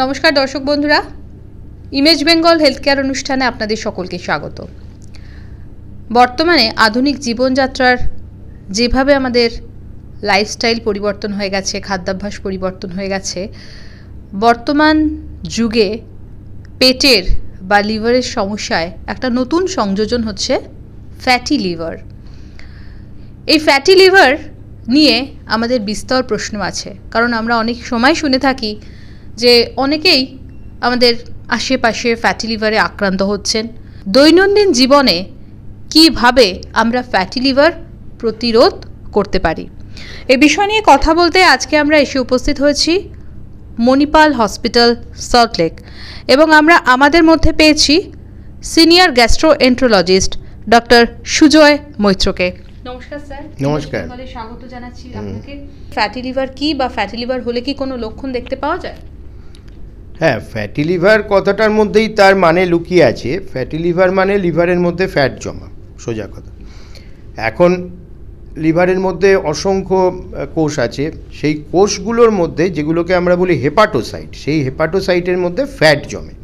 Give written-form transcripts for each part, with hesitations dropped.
নমস্কার দর্শক বন্ধুরা, ইমেজ বেঙ্গল হেলথ কেয়ার অনুষ্ঠানে আপনাদের সকলকে স্বাগত। বর্তমানে আধুনিক জীবনযাত্রার যেভাবে আমাদের লাইফস্টাইল পরিবর্তন হয়ে গেছে, খাদ্যাভ্যাস পরিবর্তন হয়ে গেছে, বর্তমান যুগে পেটের বা লিভারের সমস্যায় একটা নতুন সংযোজন হচ্ছে ফ্যাটি লিভার। এই ফ্যাটি লিভার নিয়ে আমাদের বিস্তর প্রশ্ন আছে, কারণ আমরা অনেক সময় শুনে থাকি যে অনেকেই আমাদের আশেপাশে ফ্যাটি লিভারে আক্রান্ত হচ্ছেন। দৈনন্দিন জীবনে কিভাবে আমরা ফ্যাটি লিভার প্রতিরোধ করতে পারি, এ বিষয় নিয়ে কথা বলতে আজকে আমরা এসে উপস্থিত হয়েছি মণিপাল হসপিটাল, সল্টলেক, এবং আমরা আমাদের মধ্যে পেয়েছি সিনিয়র গ্যাস্ট্রোএন্টারোলজিস্ট ডক্টর সুজয় মৈত্রকে। নমস্কার স্যার। নমস্কার। স্বাগত জানাচ্ছি আপনাকে। ফ্যাটি লিভার কি, বা ফ্যাটি লিভার হলে কি কোনো লক্ষণ দেখতে পাওয়া যায়? হ্যাঁ, ফ্যাটি লিভার কথাটার মধ্যেই তার মানে লুকিয়ে আছে। ফ্যাটি লিভার মানে লিভারের মধ্যে ফ্যাট জমা, সোজা কথা। এখন লিভারের মধ্যে অসংখ্য কোষ আছে, সেই কোষগুলোর মধ্যে যেগুলোকে আমরা বলি হেপাটোসাইট, সেই হেপাটোসাইটের মধ্যে ফ্যাট জমে।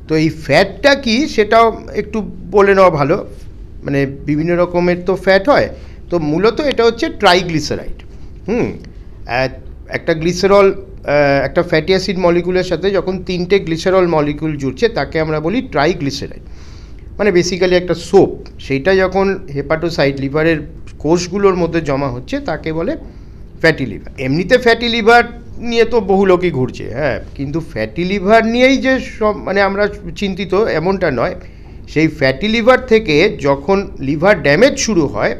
তো এই ফ্যাটটা কি সেটাও একটু বলে নেওয়া ভালো। মানে বিভিন্ন রকমের তো ফ্যাট হয়, তো মূলত এটা হচ্ছে ট্রাইগ্লিসারাইড। একটা গ্লিসারল, একটা ফ্যাটি অ্যাসিড মলিকুলের সাথে যখন 3টে গ্লিসারল মলিকুল জুড়ছে তাকে আমরা বলি ট্রাইগ্লিসারাইড। মানে বেসিক্যালি একটা সোপ, সেইটা যখন হেপাটোসাইট লিভারের কোষগুলোর মধ্যে জমা হচ্ছে তাকে বলে ফ্যাটি লিভার। এমনিতে ফ্যাটি লিভার নিয়ে তো বহু লোকই ঘুরছে, হ্যাঁ, কিন্তু ফ্যাটি লিভার নিয়েই যে সব মানে আমরা চিন্তিত এমনটা নয়। সেই ফ্যাটি লিভার থেকে যখন লিভার ড্যামেজ শুরু হয়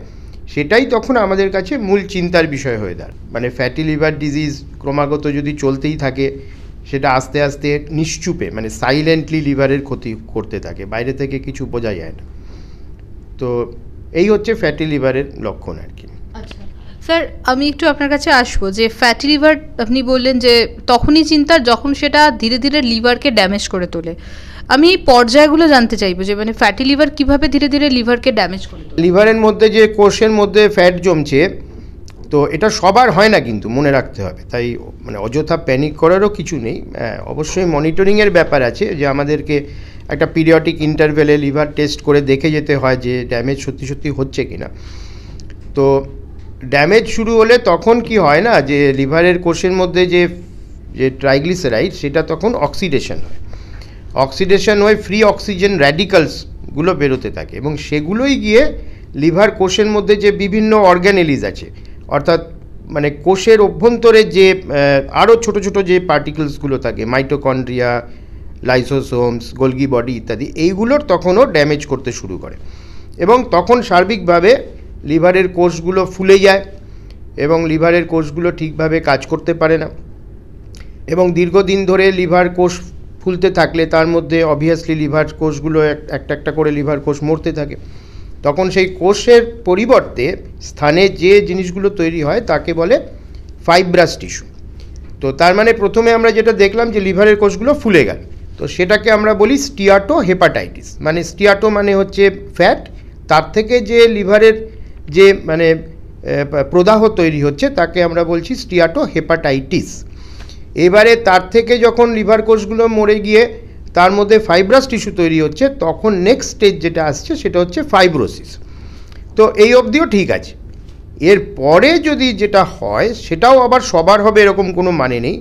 সেটাই তখন আমাদের কাছে মূল চিন্তার বিষয় হয়ে দাঁড়ায়। মানে ফ্যাটি লিভার ডিজিজ ক্রমাগত যদি চলতেই থাকে, সেটা আস্তে আস্তে নিশ্চুপে মানে সাইলেন্টলি লিভারের ক্ষতি করতে থাকে, বাইরে থেকে কিছু বোঝা যায় না। তো এই হচ্ছে ফ্যাটি লিভারের লক্ষণ আর কি। আচ্ছা স্যার, আমি একটু আপনার কাছে আসবো যে ফ্যাটি লিভার আপনি বললেন যে তখনই চিন্তার যখন সেটা ধীরে ধীরে লিভারকে ড্যামেজ করে তোলে। আমি এই পর্যায়গুলো জানতে চাইবো যে মানে ফ্যাটি লিভার কিভাবে ধীরে ধীরে লিভারকে ড্যামেজ করে তোলে। লিভারের মধ্যে যে কোষের মধ্যে ফ্যাট জমছে, তো এটা সবার হয় না, কিন্তু মনে রাখতে হবে। তাই মানে অযথা প্যানিক করারও কিছু নেই। অবশ্যই মনিটরিংয়ের ব্যাপার আছে, যে আমাদেরকে একটা পিরিয়ডিক ইন্টারভেলে লিভার টেস্ট করে দেখে যেতে হয় যে ড্যামেজ সত্যি সত্যি হচ্ছে কিনা। তো ড্যামেজ শুরু হলে তখন কি হয় না, যে লিভারের কোষের মধ্যে যে ট্রাইগ্লিসারাইড সেটা তখন অক্সিডেশন হয়। অক্সিডেশন হয়ে ফ্রি অক্সিজেন র্যাডিক্যালসগুলো বেরোতে থাকে, এবং সেগুলোই গিয়ে লিভার কোষের মধ্যে যে বিভিন্ন অর্গ্যানেলিজ আছে, অর্থাৎ মানে কোষের অভ্যন্তরে যে আরও ছোট ছোট যে পার্টিকেলসগুলো থাকে, মাইটোকন্ড্রিয়া, লাইসোসোমস, গোলগি বডি ইত্যাদি, এইগুলোর তখনও ড্যামেজ করতে শুরু করে। এবং তখন সার্বিকভাবে লিভারের কোষগুলো ফুলে যায়, এবং লিভারের কোষগুলো ঠিকভাবে কাজ করতে পারে না। এবং দীর্ঘদিন ধরে লিভার কোষ ফুলতে থাকলে তার মধ্যে অবভিয়াসলি লিভার কোষগুলো একটা একটা করে লিভার কোষ মরতে থাকে। তখন সেই কোষের পরিবর্তে স্থানে যে জিনিসগুলো তৈরি হয় তাকে বলে ফাইব্রাস টিস্যু। তো তার মানে প্রথমে আমরা যেটা দেখলাম যে লিভারের কোষগুলো ফুলে গেল, তো সেটাকে আমরা বলি স্টিয়াটো হেপাটাইটিস। মানে স্টিয়াটো মানে হচ্ছে ফ্যাট, তার থেকে যে লিভারের যে মানে প্রদাহ তৈরি হচ্ছে তাকে আমরা বলছি স্টিয়াটো হেপাটাইটিস। এবারে তার থেকে যখন লিভার কোষগুলো মরে গিয়ে তার মধ্যে ফাইব্রাস টিস্যু তৈরি হচ্ছে, তখন নেক্সট স্টেজ যেটা আসছে সেটা হচ্ছে ফাইব্রোসিস। তো এই অবধিও ঠিক আছে। এর পরে যদি যেটা হয় সেটাও আবার সবার হবে এরকম কোনো মানে নেই।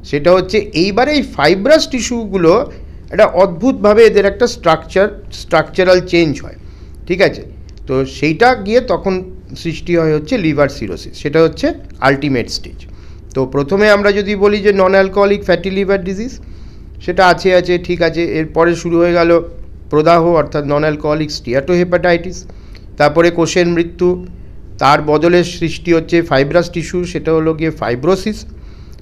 সেটা হচ্ছে এইবারে এই ফাইব্রাস টিস্যুগুলো একটা অদ্ভুতভাবে এদের একটা স্ট্রাকচারাল চেঞ্জ হয়, ঠিক আছে। তো সেইটা গিয়ে তখন সৃষ্টি হয় হচ্ছে লিভার সিরোসিস, সেটা হচ্ছে আলটিমেট স্টেজ। তো প্রথমে আমরা যদি বলি যে non alcoholic fatty liver disease, সেটা আছে ঠিক আছে। এরপরে শুরু হয়ে গেল প্রদাহ, অর্থাৎ নন অ্যালকোহলিক স্টিয়াটো হেপাটাইটিস। তারপরে কোষের মৃত্যু, তার বদলে সৃষ্টি হচ্ছে ফাইব্রাস টিস্যু, সেটা হলো গিয়ে ফাইব্রোসিস।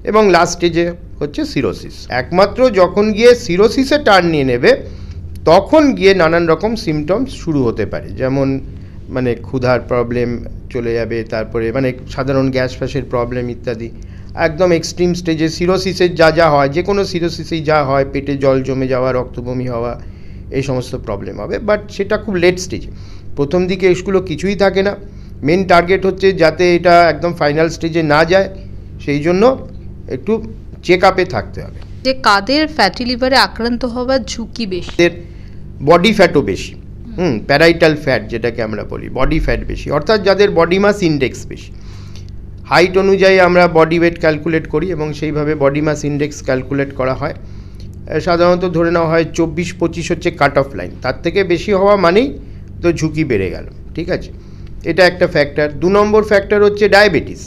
এবং লাস্ট স্টেজে হচ্ছে সিরোসিস। একমাত্র যখন গিয়ে সিরোসিসে টার্ন নিয়ে নেবে তখন গিয়ে নানান রকম সিমটমস শুরু হতে পারে, যেমন মানে ক্ষুধার প্রবলেম চলে যাবে, তারপরে মানে সাধারণ গ্যাস ফ্যাসের প্রবলেম ইত্যাদি। একদম এক্সট্রিম স্টেজে সিরোসিসের যা হয়, যে কোনো সিরোসিসেই যা হয়, পেটে জল জমে যাওয়া, রক্তবমি হওয়া, এই সমস্ত প্রবলেম হবে। বাট সেটা খুব লেট স্টেজে, প্রথম দিকে এগুলো কিছুই থাকে না। মেন টার্গেট হচ্ছে যাতে এটা একদম ফাইনাল স্টেজে না যায়, সেই জন্য একটু চেক আপে থাকতে হবে। যে কাদের ফ্যাটি লিভারে আক্রান্ত হওয়ার ঝুঁকি বেশি? এদের বডি ফ্যাটও বেশি, প্যারাইটাল ফ্যাট যেটাকে আমরা বলি, বডি ফ্যাট বেশি, অর্থাৎ যাদের বডি মাস ইন্ডেক্স বেশি। হাইট অনুযায়ী আমরা বডি ওয়েট ক্যালকুলেট করি এবং সেইভাবে বডি মাস ইন্ডেক্স ক্যালকুলেট করা হয়। সাধারণত ধরে নেওয়া হয় 24-25 হচ্ছে কাট অফ লাইন, তার থেকে বেশি হওয়া মানেই তো ঝুঁকি বেড়ে গেল, ঠিক আছে। এটা একটা ফ্যাক্টর। 2 নম্বর ফ্যাক্টর হচ্ছে ডায়াবেটিস।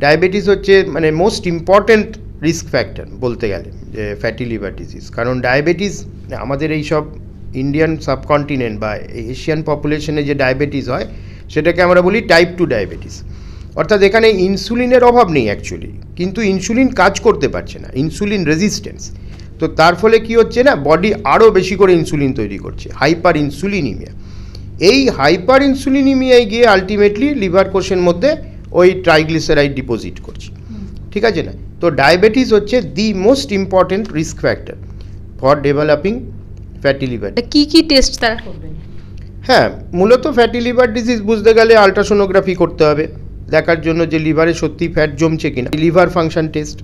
ডায়াবেটিস হচ্ছে মানে মোস্ট ইম্পর্ট্যান্ট রিস্ক ফ্যাক্টর বলতে গেলে, যে ফ্যাটি লিভার ডিজিজ। কারণ ডায়াবেটিস আমাদের এই সব ইন্ডিয়ান সাবকন্টিনেন্ট বা এশিয়ান পপুলেশনে যে ডায়াবেটিস হয় সেটাকে আমরা বলি টাইপ 2 ডায়াবেটিস। অর্থাৎ এখানে ইনসুলিনের অভাব নেই অ্যাকচুয়ালি, কিন্তু ইনসুলিন কাজ করতে পারছে না, ইনসুলিন রেজিস্ট্যান্স। তো তার ফলে কি হচ্ছে না, বডি আরও বেশি করে ইনসুলিন তৈরি করছে, হাইপার ইনসুলিনিমিয়া। এই হাইপার ইনসুলিনিমিয়ায় গিয়ে আলটিমেটলি লিভার কোষের মধ্যে ওই ট্রাইগ্লিসারাইড ডিপোজিট করছে, ঠিক আছে না। তো ডায়াবেটিস হচ্ছে the most important risk factor for developing fatty liver. কি কি টেস্ট তারা করবেন? হ্যাঁ, মূলত ফ্যাটি লিভার ডিজিজ বুঝতে গেলে আলট্রাসোনোগ্রাফি করতে হবে, দেখার জন্য যে লিভারে সত্যি ফ্যাট জমছে কিনা। লিভার ফাংশন টেস্ট,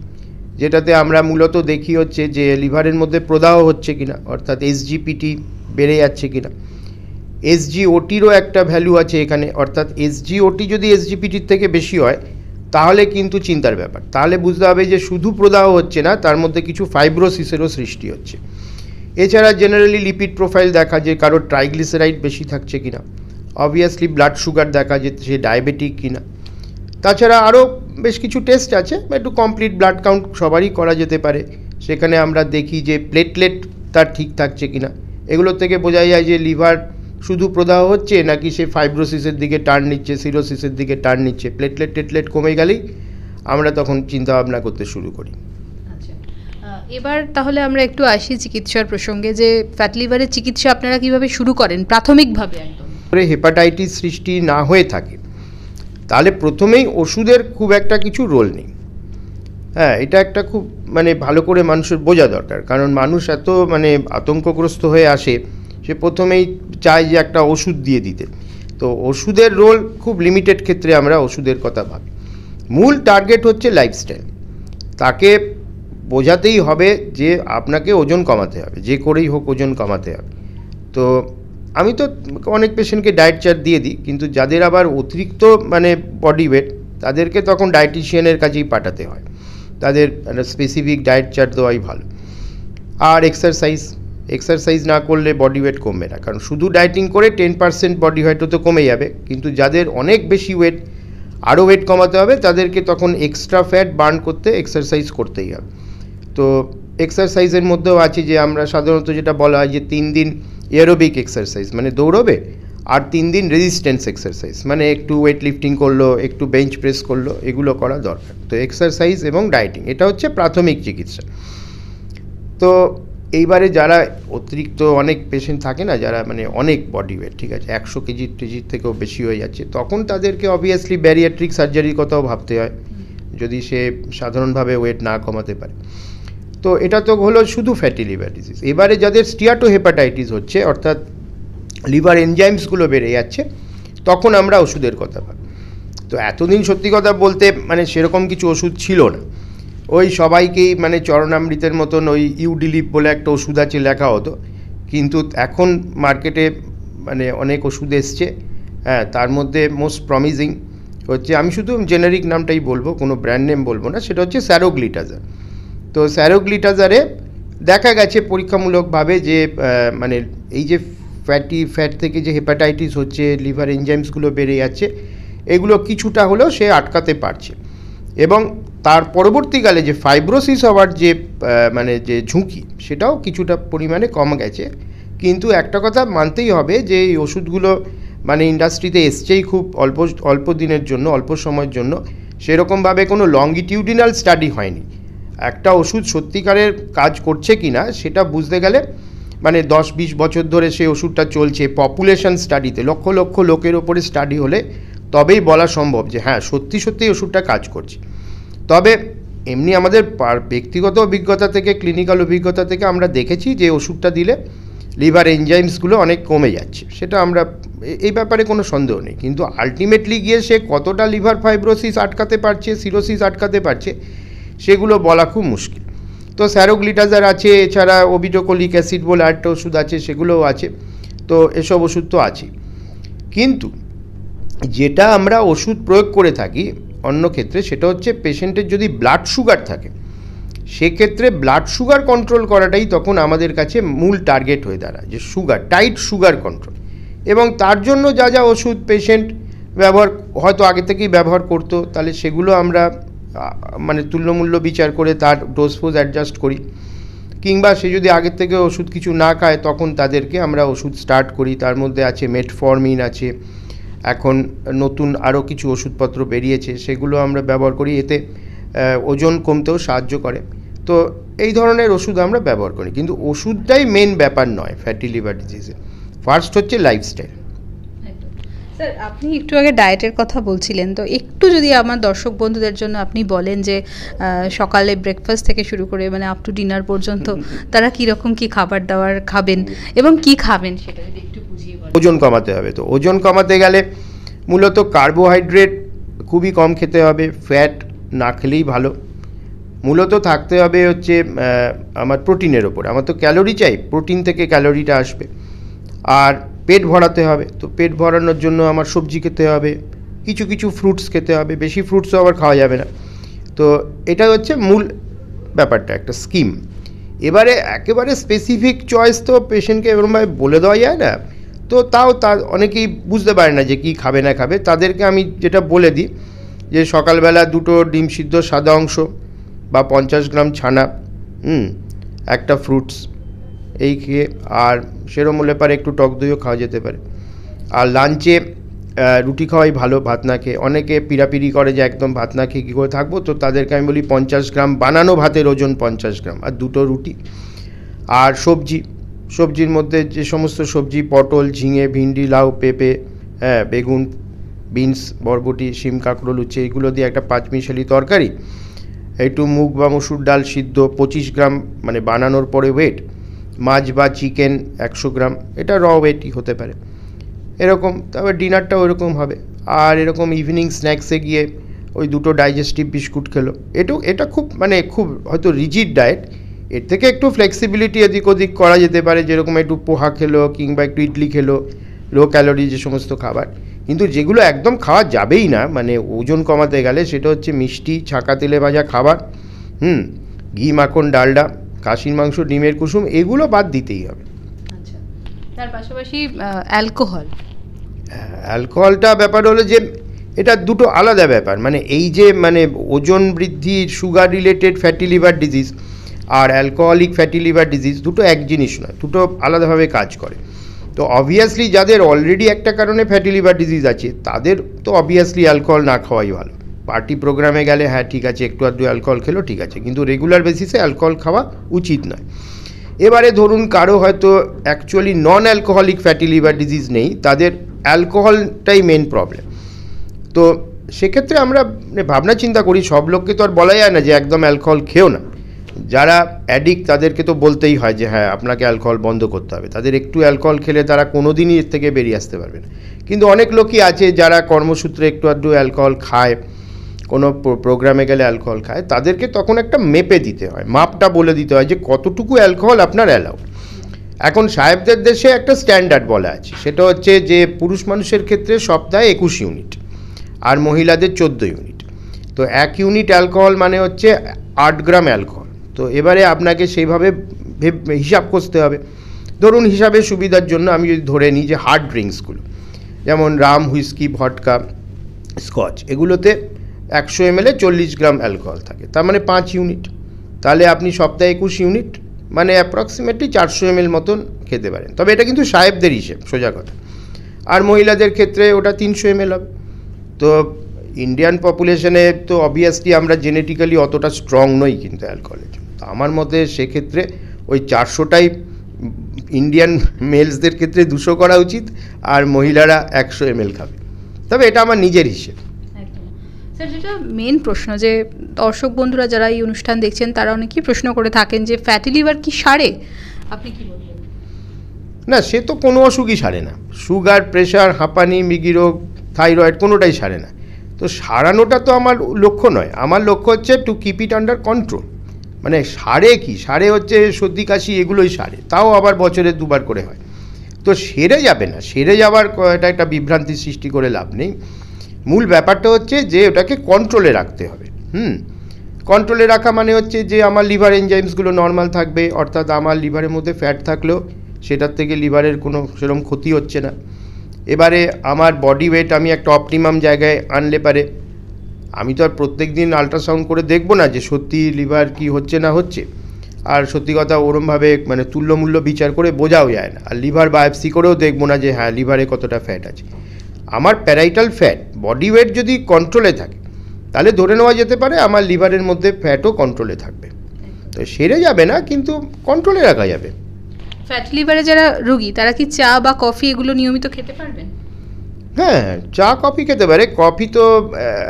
যেটাতে আমরা মূলত দেখি হচ্ছে যে লিভারের মধ্যে প্রদাহ হচ্ছে কিনা, অর্থাৎ এসজিপিটি বেড়ে যাচ্ছে কিনা। এসজিওটিরও একটা ভ্যালু আছে এখানে, অর্থাৎ এসজিওটি যদি এসজিপিটির থেকে বেশি হয় তাহলে কিন্তু চিন্তার ব্যাপার। তাহলে বুঝতে হবে যে শুধু প্রদাহ হচ্ছে না, তার মধ্যে কিছু ফাইব্রোসিসেরও সৃষ্টি হচ্ছে। এছাড়া জেনারেলি লিপিড প্রোফাইল দেখা, যে কারোর ট্রাইগ্লিসারাইড বেশি থাকছে কিনা। অবভিয়াসলি ব্লাড সুগার দেখা, যে সে ডায়াবেটিক কিনা। তাছাড়া আরও বেশ কিছু টেস্ট আছে, একটু কমপ্লিট ব্লাড কাউন্ট সবারই করা যেতে পারে। সেখানে আমরা দেখি যে প্লেটলেট তার ঠিক থাকছে কিনা। এগুলোর থেকে বোঝা যায় যে লিভার শুধু প্রদাহ হচ্ছে নাকি সে ফাইব্রোসিসের দিকে টার্ন নিচ্ছে, সিরোসিসের দিকে টার্ন নিচ্ছে। প্লেটলেট কমে গেলেই আমরা তখন চিন্তাভাবনা করতে শুরু করি। এবার তাহলে আমরা একটু আসি চিকিৎসার প্রসঙ্গে, যে ফ্যাটি লিভারের চিকিৎসা আপনারা কিভাবে শুরু করেন প্রাথমিকভাবে? একদম হেপাটাইটিস সৃষ্টি না হয়ে থাকে তাহলে প্রথমেই ওষুধের খুব একটা কিছু রোল নেই। হ্যাঁ, এটা একটা খুব মানে ভালো করে মানুষের বোঝা দরকার, কারণ মানুষ এত মানে আতঙ্কগ্রস্ত হয়ে আসে, সে প্রথমেই চায় যে একটা ওষুধ দিয়ে দিতে। তো ওষুধের রোল খুব লিমিটেড ক্ষেত্রে আমরা ওষুধের কথা ভাবি। মূল টার্গেট হচ্ছে লাইফস্টাইল। তাকে বোঝাতেই হবে যে আপনাকে ওজন কমাতে হবে, যে করেই হোক ওজন কমাতে হবে। তো আমি তো অনেক পেশেন্টকে ডায়েট চার্ট দিয়ে দিই, কিন্তু যাদের আবার অতিরিক্ত মানে বডি ওয়েট তাদেরকে তখন ডায়েটিশিয়ানের কাছেই পাঠাতে হয়, তাদের স্পেসিফিক ডায়েট চার্ট দেওয়াই ভালো। আর এক্সারসাইজ না করলে বডি ওয়েট কমবে না, কারণ শুধু ডায়েটিং করে 10% বডি ওয়েটও তো কমে যাবে, কিন্তু যাদের অনেক বেশি ওয়েট, আরও ওয়েট কমাতে হবে, তাদেরকে তখন এক্সট্রা ফ্যাট বার্ন করতে এক্সারসাইজ করতেই হবে। তো এক্সারসাইজের মধ্যেও আছে যে আমরা সাধারণত যেটা বলা হয় যে 3 দিন এরোবিক এক্সারসাইজ মানে দৌড়বে, আর 3 দিন রেজিস্ট্যান্স এক্সারসাইজ মানে একটু ওয়েট লিফটিং করলো, একটু বেঞ্চ প্রেস করলো, এগুলো করা দরকার। তো এক্সারসাইজ এবং ডায়েটিং এটা হচ্ছে প্রাথমিক চিকিৎসা। তো এইবারে যারা অতিরিক্ত অনেক পেশেন্ট থাকে না, যারা মানে অনেক বডি ওয়েট, ঠিক আছে 100 কেজির থেকেও বেশি হয়ে যাচ্ছে, তখন তাদেরকে অবভিয়াসলি ব্যারিয়াট্রিক সার্জারির কথাও ভাবতে হয় যদি সে সাধারণভাবে ওয়েট না কমাতে পারে। তো এটা তো হলো শুধু ফ্যাটি লিভার ডিজিজ। এবারে যাদের স্টিয়াটো হেপাটাইটিস হচ্ছে, অর্থাৎ লিভার এনজাইমসগুলো বেড়ে যাচ্ছে, তখন আমরা ওষুধের কথা ভাবি। তো এতদিন সত্যি কথা বলতে মানে সেরকম কিছু ওষুধ ছিল না, ওই সবাইকেই মানে চরণামৃতের মতন ওই ইউডিলিপ বলে একটা ওষুধ আছে লেখা হতো, কিন্তু এখন মার্কেটে মানে অনেক ওষুধ এসছে। হ্যাঁ, তার মধ্যে মোস্ট প্রমিজিং হচ্ছে, আমি শুধু জেনারিক নামটাই বলবো, কোনো ব্র্যান্ড নেম বলবো না, সেটা হচ্ছে স্যারোগ্লিটাজার। তো স্যারোগ্লিটাজারে দেখা গেছে পরীক্ষামূলকভাবে যে মানে এই যে ফ্যাট থেকে যে হেপাটাইটিস হচ্ছে, লিভার এনজাইমসগুলো বেড়ে যাচ্ছে, এগুলো কিছুটা হলেও সে আটকাতে পারছে। এবং তার পরবর্তীকালে যে ফাইব্রোসিস হওয়ার যে মানে যে ঝুঁকি, সেটাও কিছুটা পরিমাণে কম গেছে। কিন্তু একটা কথা মানতেই হবে যে এই ওষুধগুলো মানে ইন্ডাস্ট্রিতে এসছেই খুব অল্প দিনের জন্য, অল্প সময়ের জন্য, সেরকমভাবে কোনো লংগিটিউডিনাল স্টাডি হয়নি। একটা ওষুধ সত্যিকারের কাজ করছে কি না সেটা বুঝতে গেলে মানে 10-20 বছর ধরে সেই ওষুধটা চলছে, পপুলেশন স্টাডিতে লক্ষ লক্ষ লোকের ওপরে স্টাডি হলে তবেই বলা সম্ভব যে হ্যাঁ সত্যি ওষুধটা কাজ করছে। তবে এমনি আমাদের ব্যক্তিগত অভিজ্ঞতা থেকে, ক্লিনিক্যাল অভিজ্ঞতা থেকে আমরা দেখেছি যে ওষুধটা দিলে লিভার এনজাইমসগুলো অনেক কমে যাচ্ছে, সেটা আমরা এই ব্যাপারে কোনো সন্দেহ নেই। কিন্তু আলটিমেটলি গিয়ে সে কতটা লিভার ফাইব্রোসিস আটকাতে পারছে, সিরোসিস আটকাতে পারছে, সেগুলো বলা খুব মুশকিল। তো স্যারোগ্লিটাজার আছে, এছাড়া ওবিটোকোলিক অ্যাসিড বলে আরেকটা ওষুধ আছে, সেগুলোও আছে। তো এসব ওষুধ তো আছে, কিন্তু যেটা আমরা ওষুধ প্রয়োগ করে থাকি অন্য ক্ষেত্রে সেটা হচ্ছে পেশেন্টের যদি ব্লাড সুগার থাকে, সেক্ষেত্রে ব্লাড সুগার কন্ট্রোল করাটাই তখন আমাদের কাছে মূল টার্গেট হয়ে দাঁড়ায়, যে সুগার, টাইট সুগার কন্ট্রোল। এবং তার জন্য যা যা ওষুধ পেশেন্ট ব্যবহার হয়তো আগে থেকেই ব্যবহার করতো, তাহলে সেগুলো আমরা মানে তুল্যমূল্য বিচার করে তার ডোজ ফোজ অ্যাডজাস্ট করি, কিংবা সে যদি আগের থেকে ওষুধ কিছু না খায় তখন তাদেরকে আমরা ওষুধ স্টার্ট করি। তার মধ্যে আছে মেটফরমিন আছে, এখন নতুন আরও কিছু ওষুধপত্র বেরিয়েছে, সেগুলো আমরা ব্যবহার করি, এতে ওজন কমতেও সাহায্য করে। তো এই ধরনের ওষুধ আমরা ব্যবহার করি, কিন্তু ওষুধটাই মেন ব্যাপার নয় ফ্যাটি লিভার ডিজিজে। ফার্স্ট হচ্ছে লাইফস্টাইল। স্যার, আপনি একটু আগে ডায়েটের কথা বলছিলেন, তো একটু যদি আমার দর্শক বন্ধুদের জন্য আপনি বলেন যে সকালে ব্রেকফাস্ট থেকে শুরু করে মানে আপ টু ডিনার পর্যন্ত তারা কীরকম কী খাবার দাবার খাবেন এবং কি খাবেন সেটা যদি একটু বুঝিয়ে বলেন। ওজন কমাতে হবে, তো ওজন কমাতে গেলে মূলত কার্বোহাইড্রেট খুবই কম খেতে হবে, ফ্যাট না খেলেই ভালো। মূলত থাকতে হবে হচ্ছে আমার প্রোটিনের ওপর, আমার তো ক্যালোরি চাই, প্রোটিন থেকে ক্যালোরিটা আসবে। আর পেট ভরাতে হবে, তো পেট ভরানোর জন্য আমার সবজি খেতে হবে, কিছু কিছু ফ্রুটস খেতে হবে, বেশি ফ্রুটসও আবার খাওয়া যাবে না। তো এটা হচ্ছে মূল ব্যাপারটা, একটা স্কিম। এবারে একেবারে স্পেসিফিক চয়েস তো পেশেন্টকে এরকমভাবে বলে দেওয়া যায় না, তো তাও অনেকেই বুঝতে পারে না যে কী খাবে না খাবে। তাদেরকে আমি যেটা বলে দিই যে সকালবেলা 2টো ডিম সিদ্ধ সাদা অংশ বা 50 গ্রাম ছানা, একটা ফ্রুটস, এই খেয়ে, আর সেরম হলে পারে একটু টক দইও খাওয়া যেতে পারে। আর লাঞ্চে রুটি খাওয়াই ভালো, ভাত না খেয়ে। অনেকে পিড়াপিড়ি করে যে একদম ভাত না খেয়ে কী করে থাকবো, তো তাদেরকে আমি বলি 50 গ্রাম বানানো ভাতের ওজন 50 গ্রাম, আর 2টো রুটি। আর সবজির মধ্যে যে সমস্ত সবজি, পটল, ঝিঙে, ভিন্ডি, লাউ, পেঁপে, বেগুন, বিনস, বরবটি, শিম, কাঁকরোল, উচ্ছে, এইগুলো দিয়ে একটা 5 মিশালি তরকারি, একটু মুগ বা মসুর ডাল সিদ্ধ 25 গ্রাম মানে বানানোর পরে ওয়েট, মাছ বা চিকেন 100 গ্রাম, এটা র ওয়েটই হতে পারে এরকম। তারপর ডিনারটা ওইরকম হবে। আর এরকম ইভিনিং স্ন্যাক্সে গিয়ে ওই 2টো ডাইজেস্টিভ বিস্কুট খেলো। এটা খুব খুব হয়তো রিজিড ডায়েট, এর থেকে একটু ফ্লেক্সিবিলিটি এদিক ওদিক করা যেতে পারে, যেরকম একটু পোহা খেলো কিংবা একটু ইডলি খেলো, লো ক্যালোরি যে সমস্ত খাবার। কিন্তু যেগুলো একদম খাওয়া যাবেই না মানে ওজন কমাতে গেলে, সেটা হচ্ছে মিষ্টি, ছাঁকা তেলে ভাজা খাবার, ঘি, মাখন, ডালডা, খাসির মাংস, ডিমের কুসুম, এগুলো বাদ দিতেই হবে। আচ্ছা, তার পাশাপাশি অ্যালকোহলটা ব্যাপার হলো যে এটা 2টো আলাদা ব্যাপার। মানে এই যে ওজন বৃদ্ধি, sugar related fatty liver disease আর অ্যালকোহলিক ফ্যাটি লিভার ডিজিজ 2টো এক জিনিস নয়, 2টো আলাদাভাবে কাজ করে। তো অবভিয়াসলি যাদের অলরেডি একটা কারণে ফ্যাটি লিভার ডিজিজ আছে, তাদের তো অবভিয়াসলি অ্যালকোহল না খাওয়াই ভালো। পার্টি প্রোগ্রামে গেলে হ্যাঁ ঠিক আছে, একটু আধটু অ্যালকোহল খেলো ঠিক আছে, কিন্তু রেগুলার বেসিসে অ্যালকোহল খাওয়া উচিত নয়। এবারে ধরুন কারো হয়তো actually non alcoholic fatty liver disease নেই, তাদের অ্যালকোহলটাই মেন প্রবলেম। তো সেক্ষেত্রে আমরা ভাবনা চিন্তা করি, সব লোককে তো আর বলা যায় না যে একদম অ্যালকোহল খেও না। যারা অ্যাডিক্ট তাদেরকে তো বলতেই হয় যে হ্যাঁ আপনাকে অ্যালকোহল বন্ধ করতে হবে, তাদের একটু অ্যালকোহল খেলে তারা কোনো দিনই এর থেকে বেরিয়ে আসতে পারবে না। কিন্তু অনেক লোকই আছে যারা কর্মসূত্রে একটু আধটু অ্যালকোহল খায়, কোনো প্রোগ্রামে গেলে অ্যালকোহল খায়, তাদেরকে তখন একটা মেপে দিতে হয়, মাপটা বলে দিতে হয় যে কতটুকু অ্যালকোহল আপনার অ্যালাউ। এখন সাহেবদের দেশে একটা স্ট্যান্ডার্ড বলা আছে, সেটা হচ্ছে যে পুরুষ মানুষের ক্ষেত্রে সপ্তাহে 21 ইউনিট আর মহিলাদের 14 ইউনিট। তো 1 ইউনিট অ্যালকোহল মানে হচ্ছে 8 গ্রাম অ্যালকোহল। তো এবারে আপনাকে সেইভাবে হিসাব করতে হবে। ধরুন হিসাবের সুবিধার জন্য আমি যদি ধরে নিই যে হার্ড ড্রিঙ্কসগুলো যেমন রাম, হুইস্কি, ভডকা, স্কচ, এগুলোতে 100 ml 40 গ্রাম অ্যালকোহল থাকে, তার মানে 5 ইউনিট। তাহলে আপনি সপ্তাহে 21 ইউনিট মানে অ্যাপ্রক্সিমেটলি 400 ml মতন খেতে পারেন। তবে এটা কিন্তু সাহেবদের হিসেব, সোজা কথা। আর মহিলাদের ক্ষেত্রে ওটা 300 ml হবে। তো ইন্ডিয়ান পপুলেশনে তো অবভিয়াসলি আমরা জেনেটিক্যালি অতটা স্ট্রং নই কিন্তু অ্যালকোহলের জন্য। তো আমার মতে সেক্ষেত্রে ওই 400টাই ইন্ডিয়ান মেলসদের ক্ষেত্রে 200 করা উচিত, আর মহিলারা 100 ml খাবে। তবে এটা আমার নিজের হিসেব। স্যার, যেটা মেন প্রশ্ন, যে দর্শক বন্ধুরা যারা এই অনুষ্ঠান দেখছেন তারা অনেকেই প্রশ্ন করে থাকেন যে ফ্যাটি লিভার কি সারে, আপনি কি বলবেন? না, সে তো কোনো অসুখই সারে না। সুগার, প্রেশার, হাঁপানি, মৃগী রোগ, থাইরয়েড কোনোটাই সারে না। তো সারানোটা তো আমার লক্ষ্য নয়, আমার লক্ষ্য হচ্ছে to keep it under control. মানে সারে কি, সারে হচ্ছে সর্দি কাশি এগুলোই সারে, তাও আবার বছরে 2 বার করে হয়। তো সেরে যাবে না, সেরে যাওয়ার এটা একটা বিভ্রান্তি সৃষ্টি করে লাভ নেই। মূল ব্যাপারটা হচ্ছে যে ওটাকে কন্ট্রোলে রাখতে হবে। কন্ট্রোলে রাখা মানে হচ্ছে যে আমার লিভার এনজাইমসগুলো নর্মাল থাকবে, অর্থাৎ আমার লিভারের মধ্যে ফ্যাট থাকলেও সেটার থেকে লিভারের কোনো সেরকম ক্ষতি হচ্ছে না। এবারে আমার বডি ওয়েট আমি একটা অপটিমাম জায়গায় আনলে পারে, আমি তো আর প্রত্যেক দিন আল্ট্রাসাউন্ড করে দেখব না যে সত্যি লিভার কি হচ্ছে না হচ্ছে, আর সত্যি কথা ওরমভাবে মানে তুল্যমূল্য বিচার করে বোঝাও যায় না, আর লিভার বায়োপসি করেও দেখবো না যে হ্যাঁ লিভারে কতটা ফ্যাট আছে। আমার প্যারাইটাল ফ্যাট বডি ওয়েট যদি কন্ট্রোলে থাকে তাহলে ধরে নেওয়া যেতে পারে আমার লিভারের মধ্যে ফ্যাটও কন্ট্রোলে থাকবে। তো সেরে যাবে না, কিন্তু কন্ট্রোলে রাখা যাবে। ফ্যাটি লিভারে যারা রোগী তারা কি চা বা কফি এগুলো নিয়মিত খেতে পারবেন? হ্যাঁ, চা কফি খেতে পারে। কফি তো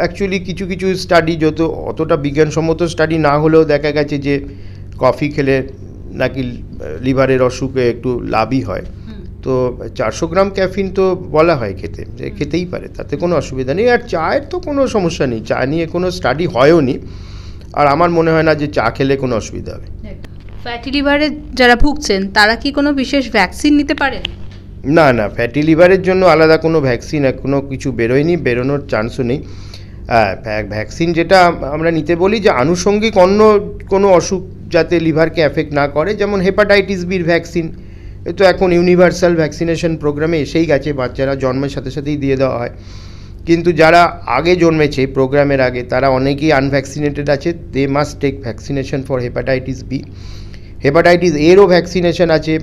অ্যাকচুয়ালি কিছু কিছু স্টাডি, যত অতটা বিজ্ঞানসম্মত স্টাডি না হলেও দেখা গেছে যে কফি খেলে নাকি লিভারের অসুখে একটু লাভই হয়। তো 400 গ্রাম ক্যাফিন তো বলা হয় খেতে, যে খেতেই পারে, তাতে কোনো অসুবিধা নেই। আর চায়ের তো কোনো সমস্যা নেই, চা নিয়ে কোনো স্টাডি হয়ও নি, আর আমার মনে হয় না যে চা খেলে কোনো অসুবিধা হবে। ফ্যাটি লিভারে যারা ভুগছেন তারা কি কোনো বিশেষ ভ্যাকসিন নিতে পারেন? না না, ফ্যাটি লিভারের জন্য আলাদা কোনো ভ্যাকসিন এখনও কিছু বেরোয়নি, বেরোনোর চান্সও নেই। ভ্যাকসিন যেটা আমরা নিতে বলি যে আনুষঙ্গিক অন্য কোনো অসুখ যাতে লিভারকে অ্যাফেক্ট না করে, যেমন হেপাটাইটিস বির ভ্যাকসিন, এ তো এখন ইউনিভার্সাল ভ্যাকসিনেশন প্রোগ্রামে এসেই গেছে, বাচ্চারা জন্মের সাথে সাথেই দিয়ে দেওয়া হয়। কিন্তু যারা আগে জন্মেছে প্রোগ্রামের আগে, তারা অনেকেই আনভ্যাকসিনেটেড আছে, they must take vaccination for hepatitis B. Hepatitis এরও ভ্যাকসিনেশন আছে।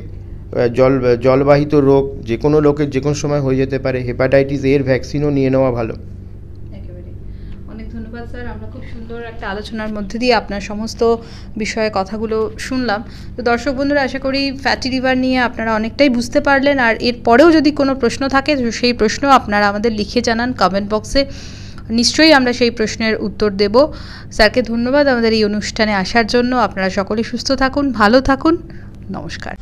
জলবাহিত রোগ যে কোনো লোকের যে কোনো সময় হয়ে যেতে পারে, হেপাটাইটিস এর ভ্যাকসিনও নিয়ে নেওয়া ভালো। অনেক ধন্যবাদ স্যার, আমরা খুব সুন্দর একটা আলোচনার মধ্যে দিয়ে আপনার সমস্ত বিষয়ে কথাগুলো শুনলাম। তো দর্শক বন্ধুরা, আশা করি ফ্যাটি লিভার নিয়ে আপনারা অনেকটাই বুঝতে পারলেন, আর এরপরেও যদি কোনো প্রশ্ন থাকে সেই প্রশ্ন আপনারা আমাদের লিখে জানান কমেন্ট বক্সে, নিশ্চয়ই আমরা সেই প্রশ্নের উত্তর দেব। স্যারকে ধন্যবাদ আমাদের এই অনুষ্ঠানে আসার জন্য। আপনারা সকলেই সুস্থ থাকুন, ভালো থাকুন, নমস্কার।